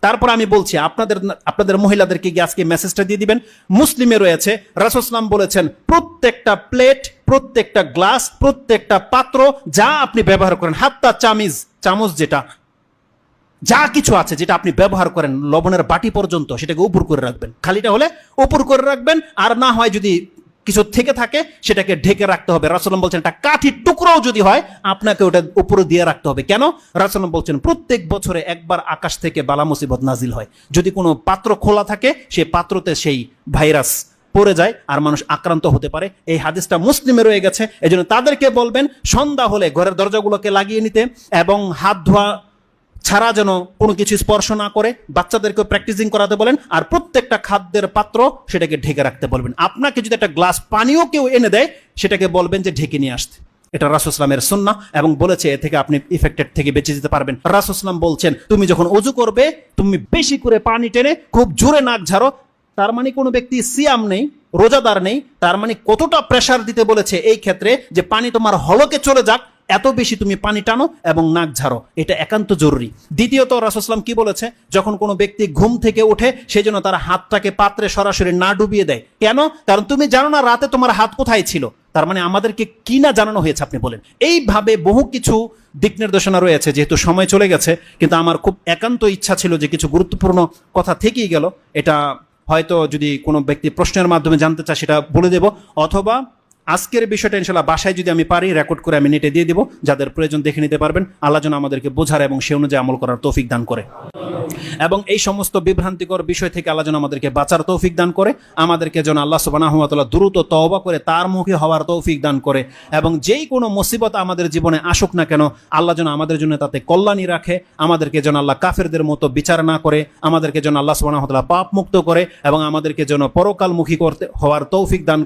তারপর আমি বলছি আপনাদের মহিলাদেরকে গিয়ে আজকে মেসেজটা দিয়ে দিবেন। মুসলিমে রয়েছে, রাসূল সাল্লাল্লাহু আলাইহি ওয়াসাল্লাম বলেছেন প্রত্যেকটা প্লেট, প্রত্যেকটা গ্লাস, প্রত্যেকটা পাত্র যা আপনি ব্যবহার করেন, হাত্তা চামচ যেটা, যা কিছু আছে যেটা আপনি ব্যবহার করেন, লবণের বাটি পর্যন্ত, সেটাকে উপর করে রাখবেন। খালিটা হলে উপর করে রাখবেন, আর না হয় যদি কিছু থেকে থাকে সেটাকে ঢেকে রাখতে হবে। রাসূলুল্লাহ বলছেন একটা কাঠির টুকরাও যদি হয় আপনাকে ওটা উপরে দিয়ে রাখতে হবে। কেন? রাসূলুল্লাহ বলছেন প্রত্যেক বছরে একবার আকাশ থেকে বালা মুসিবত নাজিল হয়। যদি কোনো পাত্র খোলা থাকে সেই পাত্রতে সেই ভাইরাস পড়ে যায় আর মানুষ আক্রান্ত হতে পারে। এই হাদিসটা মুসলিমে রয়ে গেছে। এজন্য তাদেরকে বলবেন সন্ধ্যা হলে ঘরের দরজাগুলোকে লাগিয়ে নিতে এবং হাত ধোয়া ছাড়া যেন কোনো কিছু স্পর্শ না করে। বাচ্চাদেরকে প্র্যাকটিসিং করাতে বলেন, আর প্রত্যেকটা খাদ্যের পাত্র সেটাকে ঢেকে রাখতে বলবেন। আপনাকে যদি একটা গ্লাস পানিও কেউ এনে দেয় সেটাকে বলবেন যে ঢেকে নিয়ে আসতে। এটা রাসূল সাল্লামের সুন্নাহ এবং বলেছে এ থেকে আপনি ইফেক্টেড থেকে বেঁচে যেতে পারবেন। রাসূল সাল্লাম বলছেন তুমি যখন ওযু করবে তুমি বেশি করে পানি টেনে খুব জোরে নাক ঝাড়ো। তার মানে কোনো ব্যক্তি সিয়াম নেই, রোজাদার নেই, তার মানে কতটা প্রেসার দিতে বলেছে এই ক্ষেত্রে যে পানি তোমার হলকে চলে যাক, এত বেশি তুমি পানি টানো এবং নাক ঝাড়ো, এটা একান্ত জরুরি। দ্বিতীয়ত রাসূল সাল্লাম কি বলেছে, যখন কোনো ব্যক্তি ঘুম থেকে ওঠে সেজন্য তার হাতটাকে পাত্রে সরাসরি না ডুবিয়ে দেয়। কেন? কারণ তুমি জানো না রাতে তোমার হাত কোথায় ছিল। তার মানে আমাদেরকে কি না জানানো হয়েছে আপনি বলেন। এইভাবে বহু কিছু দিক নির্দেশনা রয়েছে। যেহেতু সময় চলে গেছে, কিন্তু আমার খুব একান্ত ইচ্ছা ছিল যে কিছু গুরুত্বপূর্ণ কথা থেকেই গেল, এটা হয়তো যদি কোনো ব্যক্তি প্রশ্নের মাধ্যমে জানতে চায় সেটা বলে দেব, অথবা আজকের বিষয়টা ইনশাল্লাহ বাসায় যদি আমি পারি রেকর্ড করে আমি নেটে দিয়ে দিব, যাদের প্রয়োজন দেখে নিতে পারবেন। আল্লাহ যেন আমাদেরকে বোঝার এবং সে অনুযায়ী আমল করার তৌফিক দান করে এবং এই সমস্ত বিভ্রান্তিকর বিষয় থেকে আল্লাহ যেন আমাদেরকে বাঁচার তৌফিক দান করে, আমাদেরকে যেন আল্লাহ সুবহানাহু ওয়া তাআলা দ্রুত তওবা করে তার মুখে হওয়ার তৌফিক দান করে, এবং যেই কোনো মুসিবত আমাদের জীবনে আসুক না কেন আল্লাহ যেন আমাদের জন্য তাতে কল্যাণী রাখে, আমাদেরকে যেন আল্লাহ কাফেরদের মতো বিচার না করে, আমাদেরকে যেন আল্লাহ সুবহানাহু ওয়া তাআলা পাপ মুক্ত করে এবং আমাদেরকে যেন পরকালমুখী হওয়ার তৌফিক দান